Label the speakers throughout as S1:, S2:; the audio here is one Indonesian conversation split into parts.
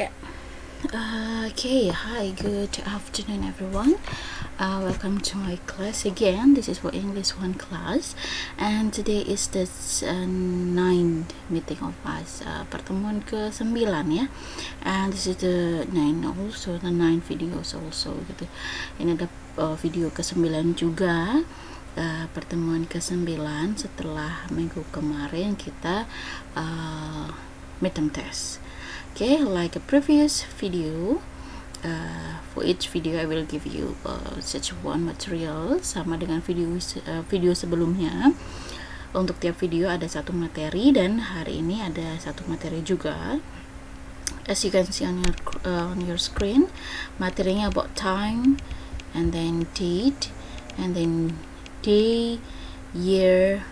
S1: Yeah. Okay. Hi. Good afternoon, everyone. Welcome to my class again. This is for English 1 class, and today is the 9th meeting of us. Pertemuan ke-9 ya. And this is the 9 also, the 9 videos also gitu. Ini ada video ke-9 juga. Pertemuan ke-9 setelah minggu kemarin kita midterm test. Okay, like a previous video, for each video I will give you such one material sama dengan video sebelumnya. Untuk tiap video ada satu materi, dan hari ini ada satu materi juga. As you can see on your screen, materinya about time, and then date, and then day, year,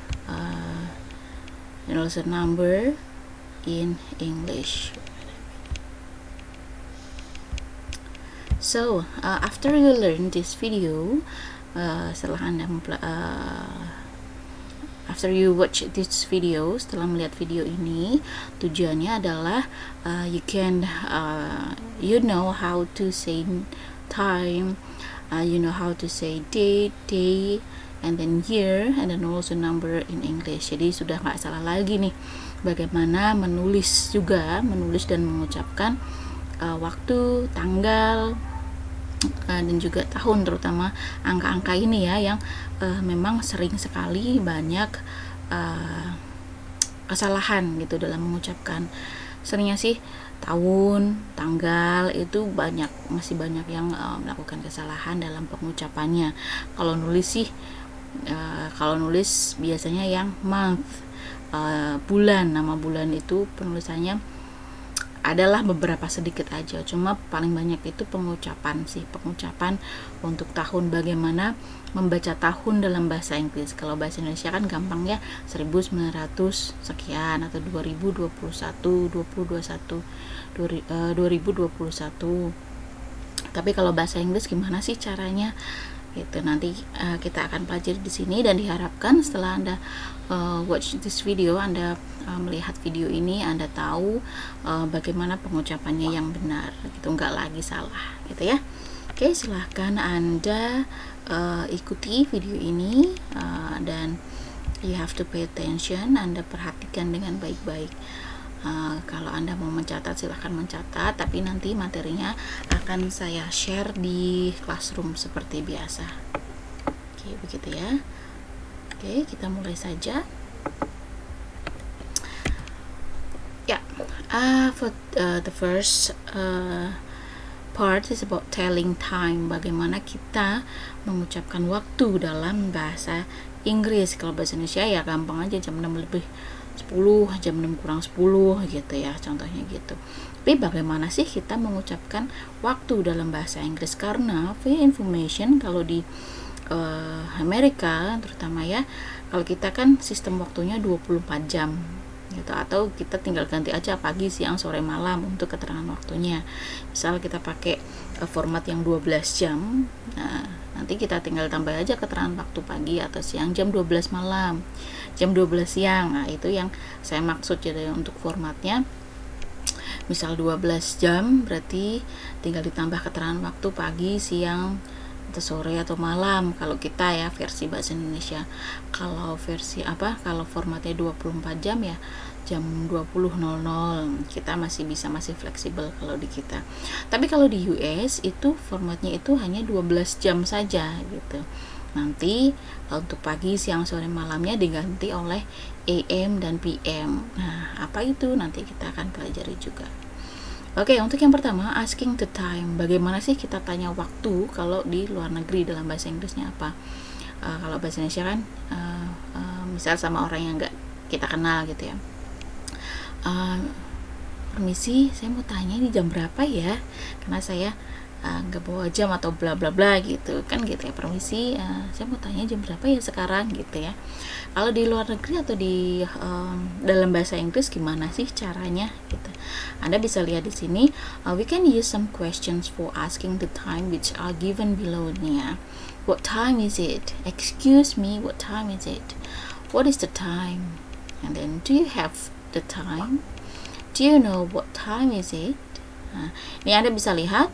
S1: and also number in English. So after you learn this video, after you watch this video, setelah melihat video ini, tujuannya adalah you know how to say time, you know how to say date, day, and then year, and then also number in English. Jadi sudah nggak salah lagi nih bagaimana menulis dan mengucapkan waktu, tanggal, dan juga tahun, terutama angka-angka ini ya, yang memang sering sekali banyak kesalahan gitu dalam mengucapkan. Seringnya sih tahun, tanggal itu masih banyak yang melakukan kesalahan dalam pengucapannya. Kalau nulis biasanya yang month, bulan, nama bulan itu penulisannya adalah beberapa sedikit aja, cuma paling banyak itu pengucapan untuk tahun. Bagaimana membaca tahun dalam bahasa Inggris? Kalau bahasa Indonesia kan gampang ya, 1900 sekian, atau 2021, 2021. Tapi kalau bahasa Inggris gimana sih caranya? Gitu, nanti kita akan pelajari di sini, dan diharapkan setelah Anda watch this video, Anda melihat video ini, Anda tahu bagaimana pengucapannya yang benar gitu, nggak lagi salah gitu ya. Oke, silahkan Anda ikuti video ini, dan you have to pay attention. Anda perhatikan dengan baik-baik. Kalau Anda mau mencatat, silahkan mencatat, tapi nanti materinya akan saya share di classroom seperti biasa. Oke, begitu ya. Oke, kita mulai saja. Ya, for the first part is about telling time. Bagaimana kita mengucapkan waktu dalam bahasa Inggris. Kalau bahasa Indonesia ya gampang aja, jam 6 lebih 10, jam 6 kurang 10 gitu ya, contohnya gitu. Tapi bagaimana sih kita mengucapkan waktu dalam bahasa Inggris? Karena for information, kalau di Amerika terutama ya, kalau kita kan sistem waktunya 24 jam gitu, atau kita tinggal ganti aja pagi, siang, sore, malam untuk keterangan waktunya. Misal kita pakai format yang 12 jam, nah nanti kita tinggal tambah aja keterangan waktu pagi atau siang, jam 12 malam, jam 12 siang. Nah itu yang saya maksud jadi untuk formatnya. Misal 12 jam berarti tinggal ditambah keterangan waktu pagi, siang, atau sore atau malam kalau kita ya versi bahasa Indonesia. Kalau kalau formatnya 24 jam ya jam 20.00 kita masih fleksibel kalau di kita. Tapi kalau di US itu formatnya itu hanya 12 jam saja gitu. Nanti untuk pagi, siang, sore, malamnya diganti oleh AM dan PM. Nah, apa itu? Nanti kita akan pelajari juga. Oke, untuk yang pertama, asking the time. Bagaimana sih kita tanya waktu kalau di luar negeri dalam bahasa Inggrisnya apa? Kalau bahasa Indonesia kan, misal sama orang yang nggak kita kenal gitu ya. Permisi, saya mau tanya ini jam berapa ya? Karena saya nggak bawa jam atau bla bla bla gitu kan gitu ya. Permisi, saya mau tanya jam berapa ya sekarang gitu ya. Kalau di luar negeri atau di dalam bahasa Inggris gimana sih caranya gitu? Anda bisa lihat di sini. We can use some questions for asking the time which are given below nih ya. What time is it? Excuse me, what time is it? What is the time? And then, do you have the time? Do you know what time is it? Nah, ini Anda bisa lihat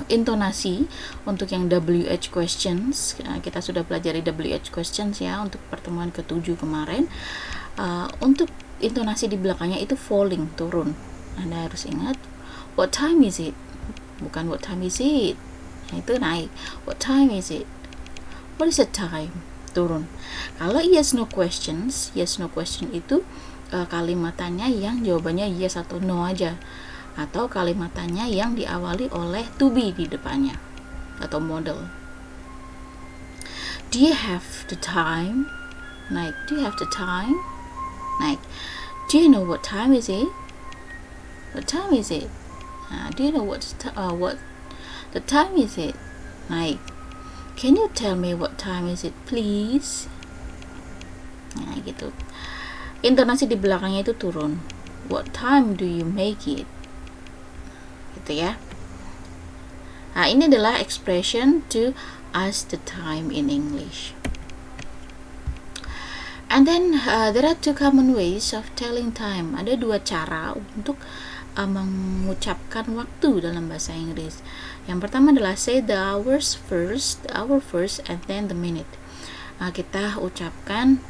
S1: intonasi untuk yang WH questions. Kita sudah pelajari WH questions ya untuk pertemuan ke-7 kemarin. Untuk intonasi di belakangnya itu falling, turun. Anda harus ingat, what time is it? Bukan what time is it. Nah, itu naik. What time is it? What is the time? Turun. Kalau yes no questions, yes no question itu kalimatannya yang jawabannya yes atau no aja, atau kalimatannya yang diawali oleh to be di depannya atau model. Do you have the time? Naik. Do you have the time? Naik. Do you know what time is it? What time is it? Do you know what the time is it? Naik. Can you tell me what time is it, please? Nah, gitu. Intonasi di belakangnya itu turun. What time do you make it? Gitu ya. Nah, ini adalah expression to ask the time in English. And then there are two common ways of telling time. Ada dua cara untuk mengucapkan waktu dalam bahasa Inggris. Yang pertama adalah say the hour first, and then the minute. Kita ucapkan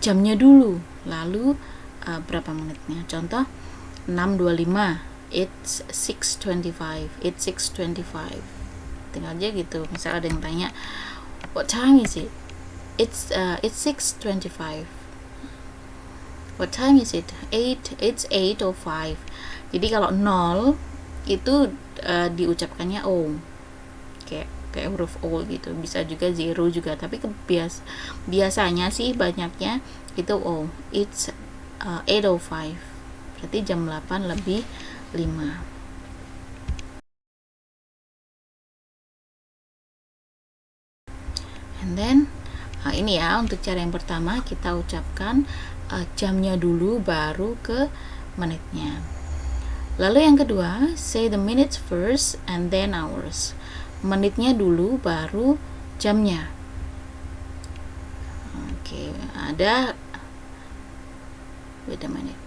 S1: jamnya dulu, lalu berapa menitnya. Contoh 6.25. It's 6.25. It's 6.25. Tinggal aja gitu. Misal ada yang tanya, what time is it? It's 6.25. What time is it? It's 8:05. Jadi kalau 0 itu diucapkannya O. Kayak huruf O gitu. Bisa juga 0 juga, tapi biasanya sih banyaknya itu O. It's 8:05. Berarti jam 8:05. And then ini ya, untuk cara yang pertama kita ucapkan jamnya dulu baru ke menitnya. Lalu yang kedua, say the minutes first and then hours. Menitnya dulu baru jamnya. Oke, ada wait a minute.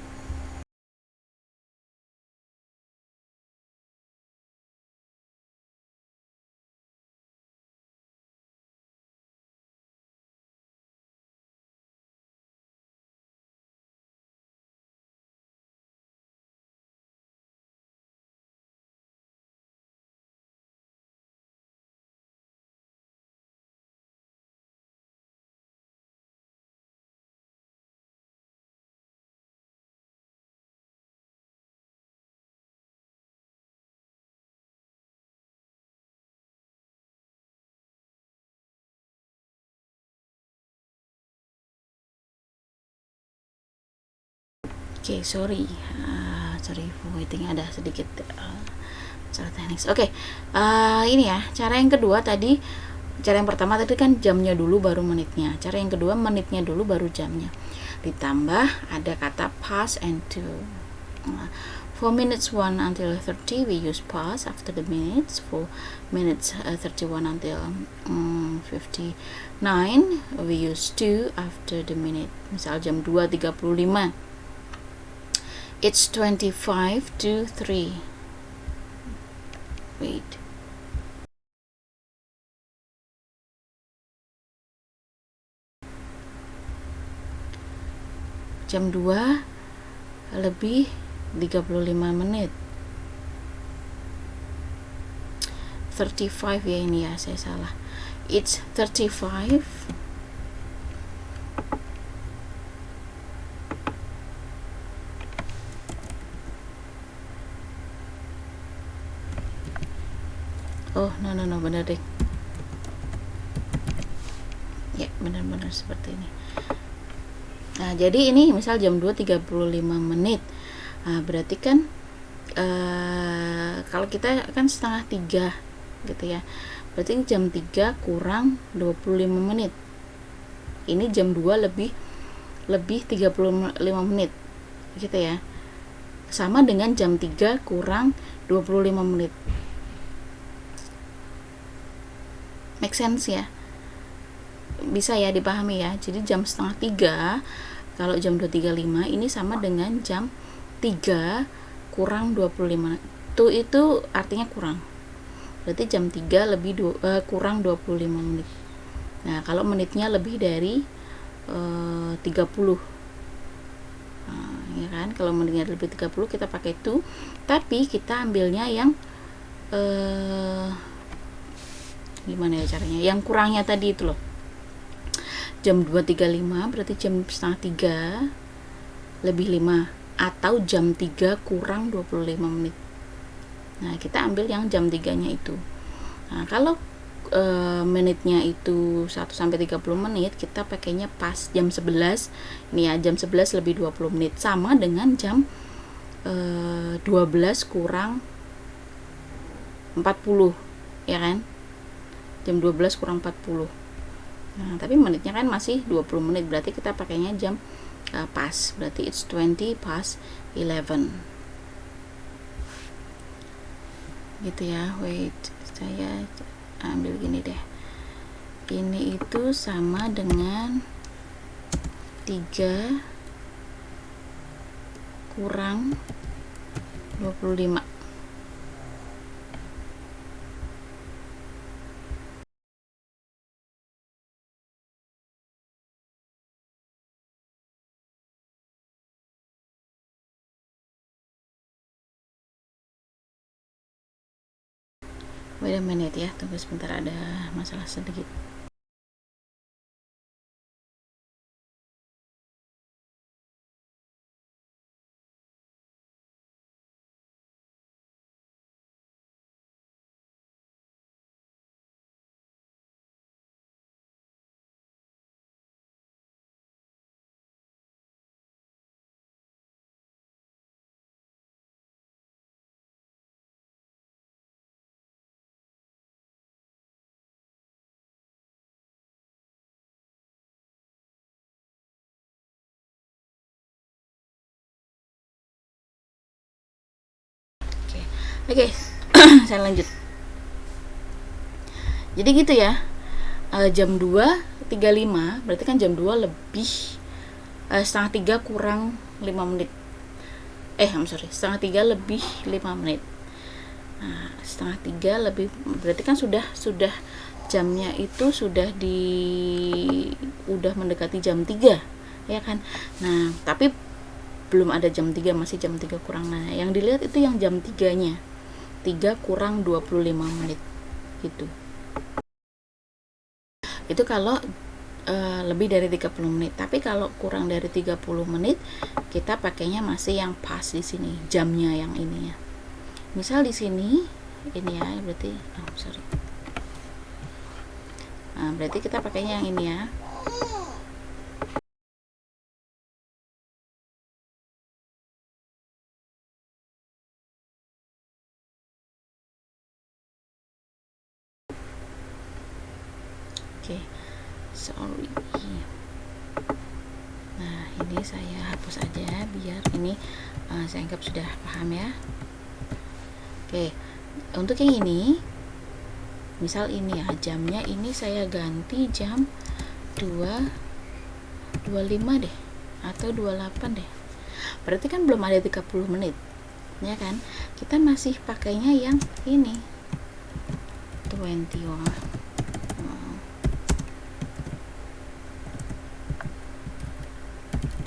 S1: Oke, sorry for waiting, ada sedikit masalah teknis. Oke, ini ya, cara yang kedua tadi. Cara yang pertama tadi kan jamnya dulu baru menitnya. Cara yang kedua menitnya dulu baru jamnya. Ditambah ada kata past and to. For minutes 1 until 30 we use past after the minutes. For minutes 31 until 59 we use to after the minute. Misal jam 2.35. It's 25 to 3. Wait. Jam 2 lebih 35 menit. 35 ya, ini ya, saya salah. It's 35 no, bener deh ya, benar-benar seperti ini. Nah, jadi ini misal jam 2.35 menit. Nah, berarti kan kalau kita kan setengah 3 gitu ya, berarti jam 3 kurang 25 menit. Ini jam 2 lebih 35 menit gitu ya, sama dengan jam 3 kurang 25 menit. Make sense ya, bisa ya dipahami ya. Jadi jam setengah 3 Kalau jam 2.35 ini sama dengan jam 3 kurang 25. Itu artinya kurang. Berarti jam 3 kurang 25 menit. Nah, kalau menitnya lebih dari 30. Nah, ya kan? Kalau menitnya lebih 30 kita pakai to, tapi kita ambilnya yang gimana ya caranya? Yang kurangnya tadi itu loh. Jam 2.35 berarti jam setengah 3 lebih 5 atau jam 3 kurang 25 menit. Nah, kita ambil yang jam 3-nya itu. Nah, kalau menitnya itu 1 sampai 30 menit, kita pakainya pas jam 11. Ini ya, jam 11 lebih 20 menit sama dengan jam 12 kurang 40, ya kan? Jam 12 kurang 40. Nah, tapi menitnya kan masih 20 menit, berarti kita pakainya jam pas, berarti it's 20 past 11 gitu ya. Wait, saya ambil gini deh, ini itu sama dengan 3 kurang 25. Wait a minute ya, tunggu sebentar, ada masalah sedikit. Oke, saya lanjut. Jadi gitu ya, jam 2.35 berarti kan jam 2 lebih setengah 3 kurang 5 menit. Setengah 3 lebih 5 menit. Nah, setengah 3 lebih, berarti kan sudah jamnya itu udah mendekati jam 3, ya kan? Nah, tapi belum ada jam 3, masih jam 3 kurang. Nah, yang dilihat itu yang jam 3-nya. 3 kurang 25 menit gitu. Itu kalau lebih dari 30 menit. Tapi kalau kurang dari 30 menit, kita pakainya masih yang pas di sini, jamnya yang ini ya. Misal di sini ini ya, berarti berarti kita pakainya yang ini ya. Sorry. Nah, ini saya hapus aja biar ini saya anggap sudah paham ya. Oke, untuk yang ini, misal ini ya, jamnya ini saya ganti jam 2.25 deh, atau 28 deh. Berarti kan belum ada 30 menit, ya kan? Kita masih pakainya yang ini, 21.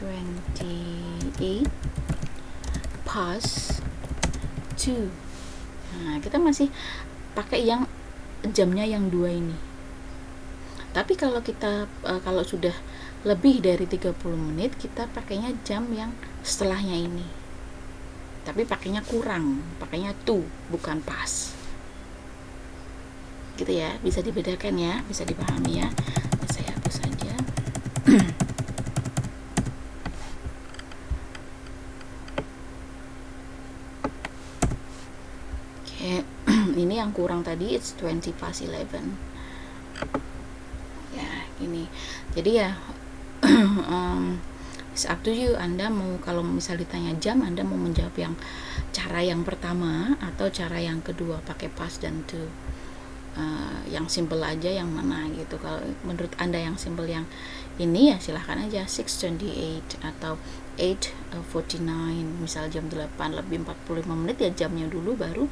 S1: 28 past 2. Nah, kita masih pakai yang jamnya yang 2 ini. Tapi kalau kita kalau sudah lebih dari 30 menit, kita pakainya jam yang setelahnya ini. Tapi pakainya kurang, pakainya to, bukan pas. Gitu ya, bisa dibedakan ya, bisa dipahami ya. Saya hapus saja. Ini yang kurang tadi, it's 20 past 11 ya, ini. Jadi ya it's up to you. Anda mau, kalau misal ditanya jam, Anda mau menjawab yang cara yang pertama atau cara yang kedua pakai past dan to. yang simple aja yang mana gitu. Kalau menurut Anda yang simple yang ini ya silahkan aja 6:28 atau 8:49, misal jam 8 lebih 45 menit ya jamnya dulu baru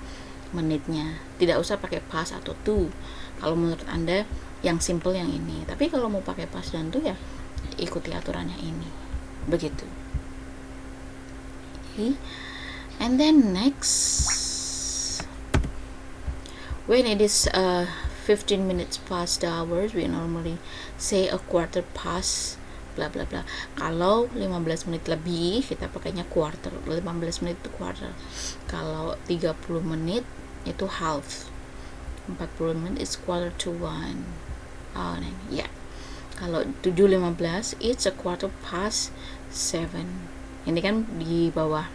S1: menitnya, tidak usah pakai past atau to kalau menurut Anda yang simple yang ini. Tapi kalau mau pakai past dan to ya ikuti aturannya ini, begitu. Okay. And then next, when it is 15 minutes past the hours, we normally say a quarter past bla bla bla. Kalau 15 menit lebih kita pakainya quarter. 15 menit itu quarter. Kalau 30 menit itu half. 40 menit is quarter to one. Oh, ya. Yeah. Kalau 7:15 it's a quarter past 7. Ini kan di bawah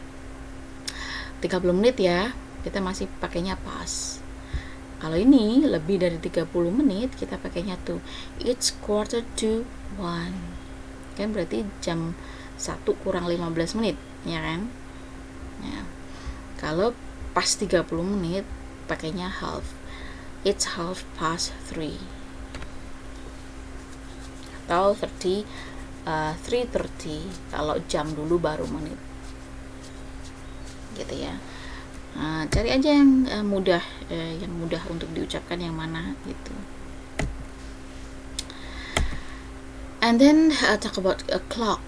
S1: 30 menit ya, kita masih pakainya past. Kalau ini lebih dari 30 menit kita pakainya to. It's quarter to 1. Kan berarti jam 1 kurang 15 menit, ya kan? Ya. Kalau pas 30 menit pakainya half. It's half past 3. Atau 3:30 kalau jam dulu baru menit. Gitu ya. Cari aja yang mudah untuk diucapkan yang mana gitu. And then talk about a clock.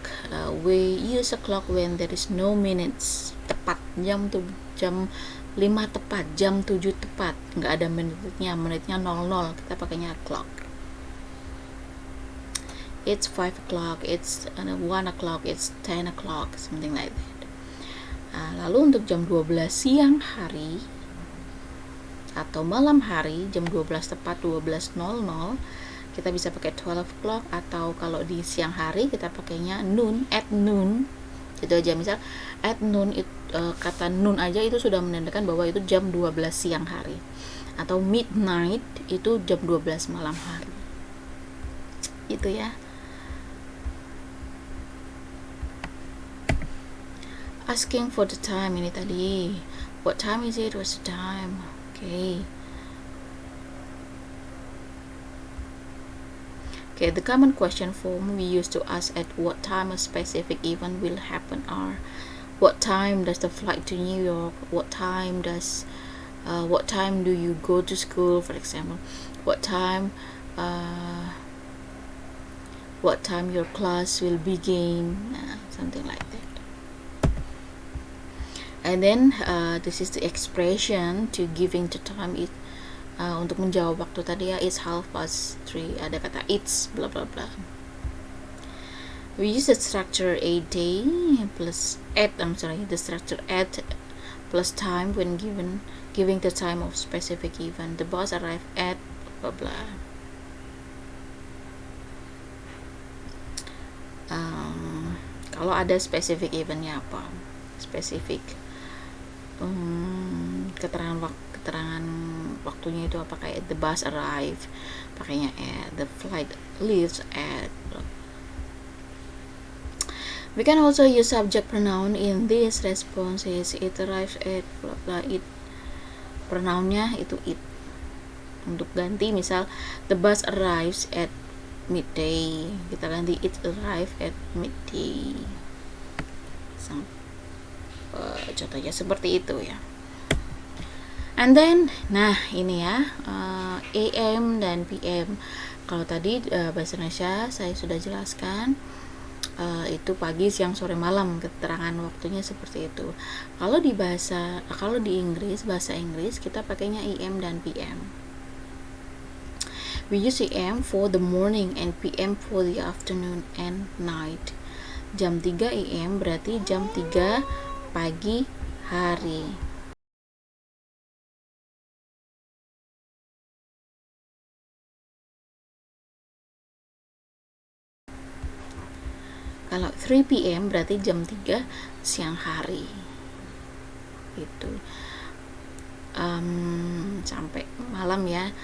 S1: We use a clock when there is no minutes. Tepat jam 5 tepat, jam 7 tepat, nggak ada menitnya 00, kita pakainya clock. It's 5 o'clock, it's 1 o'clock, it's 10 o'clock, something like that. Lalu untuk jam 12 siang hari atau malam hari, jam 12 tepat 12:00, kita bisa pakai 12 o'clock, atau kalau di siang hari kita pakainya noon, at noon. Itu aja, misal at noon, kata noon aja itu sudah menandakan bahwa itu jam 12 siang hari. Atau midnight itu jam 12 malam hari. Itu ya. Asking for the time, ini tadi. What time is it? What's the time? Okay. Okay, the common question form we used to ask at what time a specific event will happen are: what time does the flight to New York? What time do you go to school, for example? What time your class will begin? Something like that. And then this is the expression to giving the time. Untuk menjawab waktu tadi ya, it's 3:30, ada kata it's bla bla bla. We use the structure the structure at plus time when giving the time of specific event. The bus arrived at bla bla. Kalau ada specific eventnya apa? Spesifik keterangan waktunya itu apa, kayak the bus arrive pakainya at, the flight leaves at. We can also use subject pronoun in these responses. It arrives at blah blah. It pronounnya itu it. Untuk ganti misal the bus arrives at midday, kita ganti it arrive at midday. Contohnya seperti itu ya. And then, nah ini ya, AM dan PM. Kalau tadi bahasa Indonesia saya sudah jelaskan, itu pagi, siang, sore, malam, keterangan waktunya seperti itu. Kalau di bahasa Inggris kita pakainya AM dan PM. We use AM for the morning and PM for the afternoon and night. Jam 3 AM berarti jam 3 pagi hari. Kalau 3 PM berarti jam 3 siang hari. Itu sampai malam ya.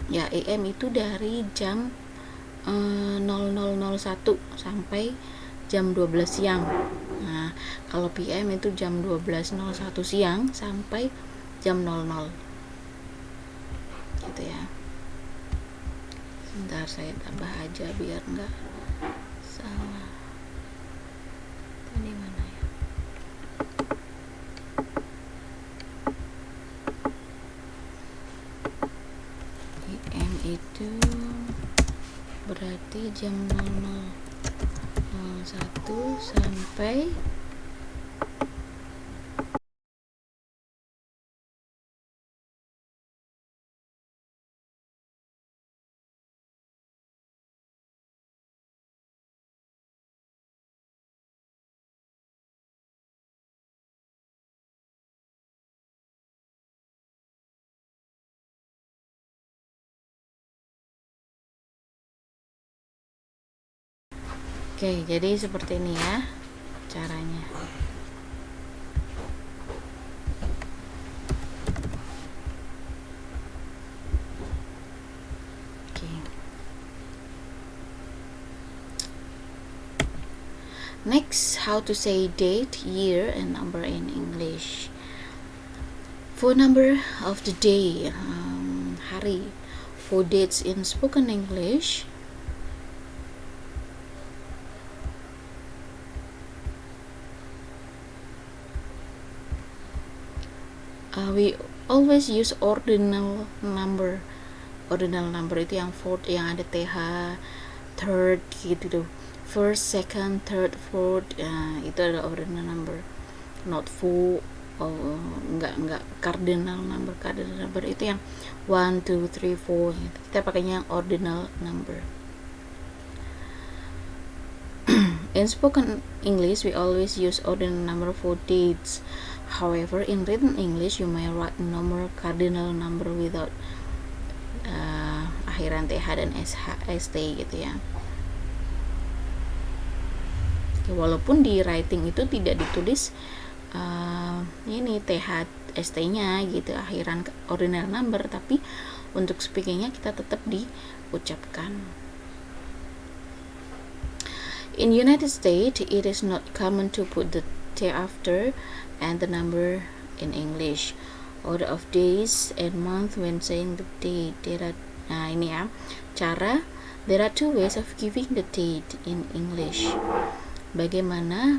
S1: Ya, AM itu dari jam 00:01 sampai jam 12 siang. Nah, Kalau PM itu jam 12.01 siang sampai jam 00 gitu ya. Sebentar saya tambah aja biar nggak salah. Tadi mana ya? PM itu berarti jam 00.01 sampai Oke, jadi seperti ini ya caranya. Oke. Next, how to say date, year, and number in English. For number of the day, hari. For dates in spoken English, we always use ordinal number. Ordinal number itu yang fourth, yang ada th, third gitu tuh. First, second, third, fourth, itu adalah ordinal number. Not full, enggak cardinal number. Cardinal number itu yang 1, 2, 3, 4 gitu. Kita pakainya yang ordinal number. In spoken English, we always use ordinal number for dates. However, in written English, you may write normal cardinal number without akhiran th dan st gitu ya. Walaupun di writing itu tidak ditulis ini th st nya gitu akhiran ordinal number, tapi untuk speakingnya kita tetap diucapkan. In United States, it is not common to put the t after and the number in English. Order of days and month when saying the date. Ini ya cara. There are two ways of giving the date in English. Bagaimana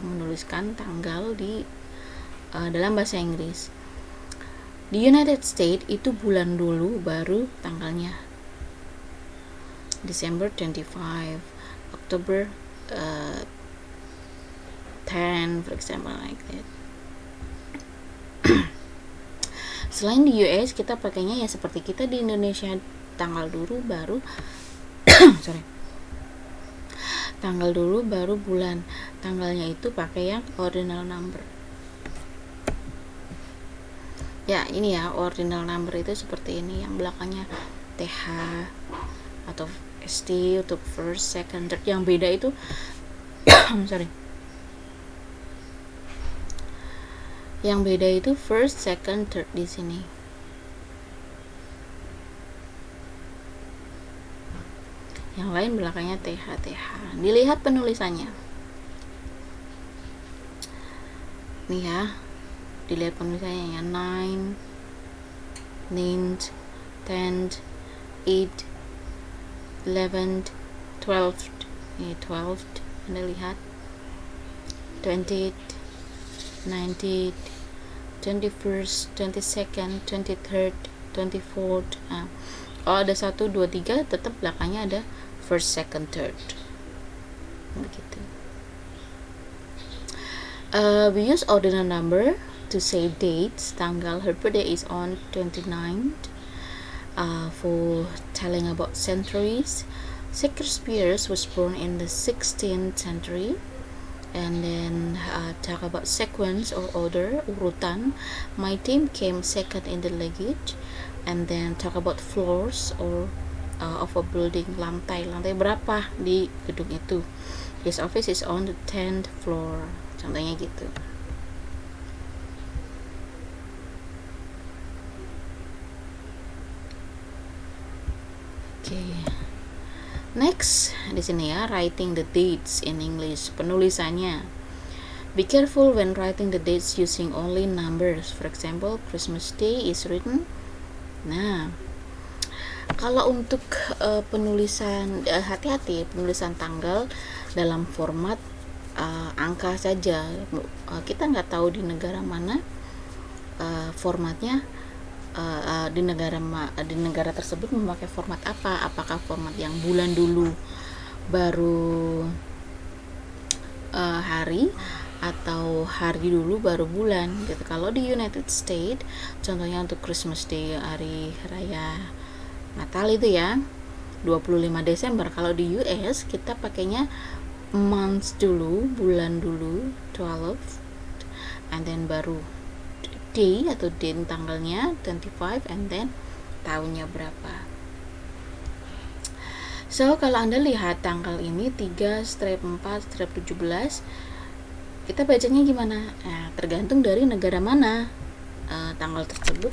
S1: menuliskan tanggal di dalam bahasa Inggris. Di United States itu bulan dulu baru tanggalnya. December 25, October 10, for example, like that. Selain di US, kita pakainya ya seperti kita di Indonesia, tanggal dulu baru tanggal dulu baru bulan. Tanggalnya itu pakai yang ordinal number. Ya, ini ya ordinal number itu seperti ini, yang belakangnya th atau st untuk first, second, third. Yang beda itu Yang beda itu first, second, third di sini. Yang lain belakangnya th. Dilihat penulisannya. Nih ya. Dilihat penulisannya ya. 9, 9th, 10th, 8th, 11th, 12th. Ini 12th. Anda lihat. 20th, 19th, 21st, 22nd, 23rd, 24th. Kalau ada 1, 2, 3, tetap belakangnya ada first, second, third. Begitu. We use ordinal number to say dates. Tanggal. Her birthday is on 29th. For telling about centuries, Shakespeare was born in the 16th century. And then talk about sequence or order, urutan. My team came second in the league. And then talk about floors or of a building, lantai berapa di gedung itu. His office is on the 10th floor. Contohnya gitu. Okay. Next, di sini ya, writing the dates in English, penulisannya. Be careful when writing the dates using only numbers. For example, Christmas Day is written. Nah, kalau untuk penulisan, hati-hati penulisan tanggal dalam format angka saja. Kita nggak tahu di negara mana formatnya, di negara tersebut memakai format apa. Apakah format yang bulan dulu baru hari, atau hari dulu baru bulan gitu. Kalau di United States, contohnya untuk Christmas Day, hari raya Natal itu ya 25 Desember. Kalau di US kita pakainya months dulu, bulan dulu 12, and then baru day atau date tanggalnya 25, and then tahunnya berapa. So kalau Anda lihat tanggal ini 3/4/17, kita bacanya gimana? Nah, tergantung dari negara mana tanggal tersebut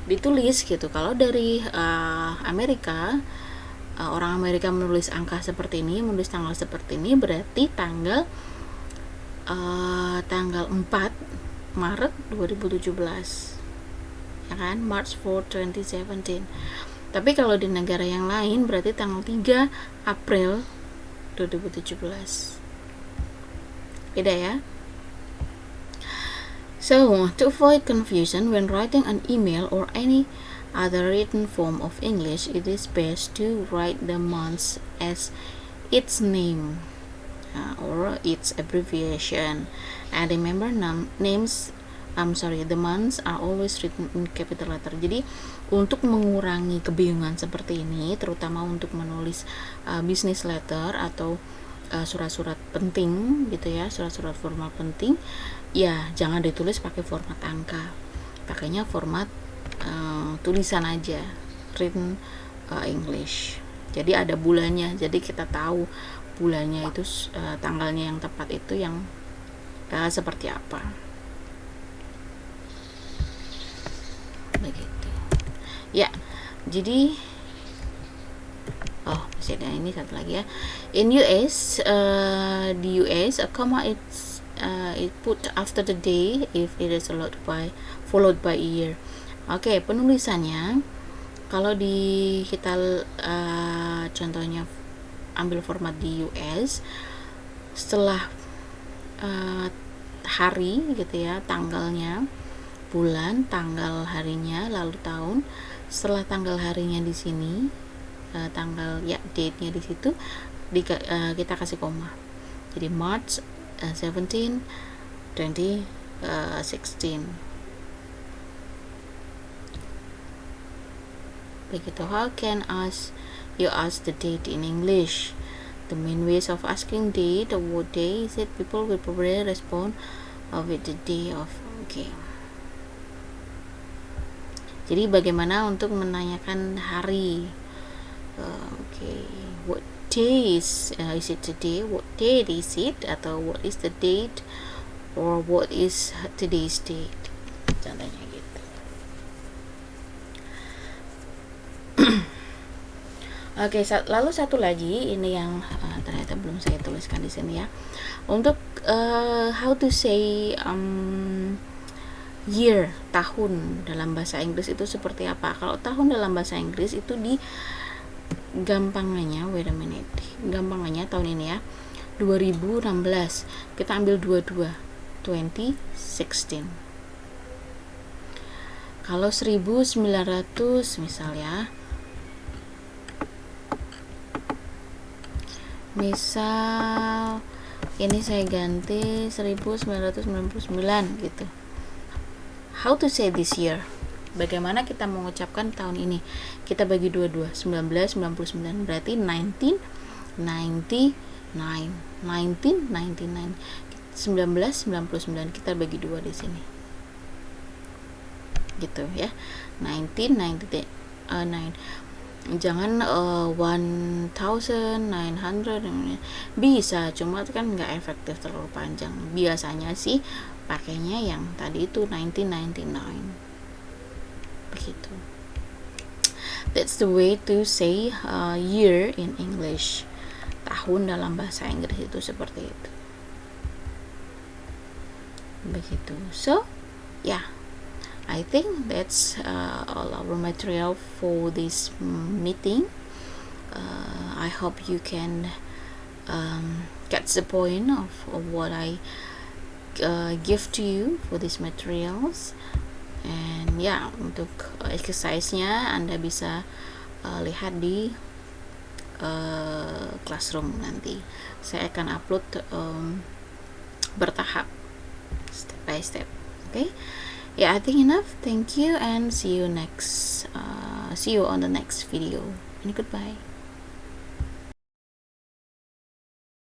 S1: ditulis gitu. Kalau dari Amerika, orang Amerika menulis angka seperti ini, menulis tanggal seperti ini, berarti tanggal 4 Maret 2017, ya kan? March 4, 2017. Tapi kalau di negara yang lain berarti tanggal 3 April 2017. Beda ya. So, to avoid confusion when writing an email or any other written form of English, it is best to write the months as its name or its abbreviation. And remember, the months are always written in capital letter. Jadi untuk mengurangi kebingungan seperti ini, terutama untuk menulis business letter atau surat-surat penting gitu ya, surat-surat formal penting, ya jangan ditulis pakai format angka, pakainya format tulisan aja, written English. Jadi ada bulannya, jadi kita tahu bulannya itu tanggalnya yang tepat itu yang seperti apa. Begitu ya. Jadi masih ada ini satu lagi ya. In US, di US, a comma it put after the day if it is followed by year. Oke, penulisannya kalau kita contohnya ambil format di US, setelah hari gitu ya, tanggalnya, bulan, tanggal harinya, lalu tahun. Setelah tanggal harinya di sini, tanggal ya date-nya di situ kita kasih koma. Jadi March 17, 2016. Begitu. How can you ask the date in English? The main ways of asking date, what day is it, people will probably respond with the day of. Okay. Jadi bagaimana untuk menanyakan hari? What day is it today? What date is it? Atau what is the date? Or what is today's date? Contohnya gitu. Oke, lalu satu lagi ini yang ternyata belum saya tuliskan di sini ya. Untuk how to say year, tahun dalam bahasa Inggris itu seperti apa? Kalau tahun dalam bahasa Inggris itu gampangannya tahun ini ya 2016, kita ambil 2016. Kalau 1900 misalnya, misal ini saya ganti 1999 gitu. How to say this year? Bagaimana kita mengucapkan tahun ini? Kita bagi 22, 1999 berarti 1999. 1999 kita bagi 2 di sini. Gitu ya. 1999. Jangan 1900 bisa, cuma kan nggak efektif, terlalu panjang. Biasanya sih pakainya yang tadi itu 1999. Begitu. That's the way to say year in English. Tahun dalam bahasa Inggris itu seperti itu. begitu. So yeah, I think that's all our material for this meeting. I hope you can get the point of what I give to you for these materials. And ya, untuk exercise-nya Anda bisa lihat di classroom nanti. Saya akan upload bertahap, step by step. Okay, yeah, I think enough. Thank you and see you on the next video, and goodbye.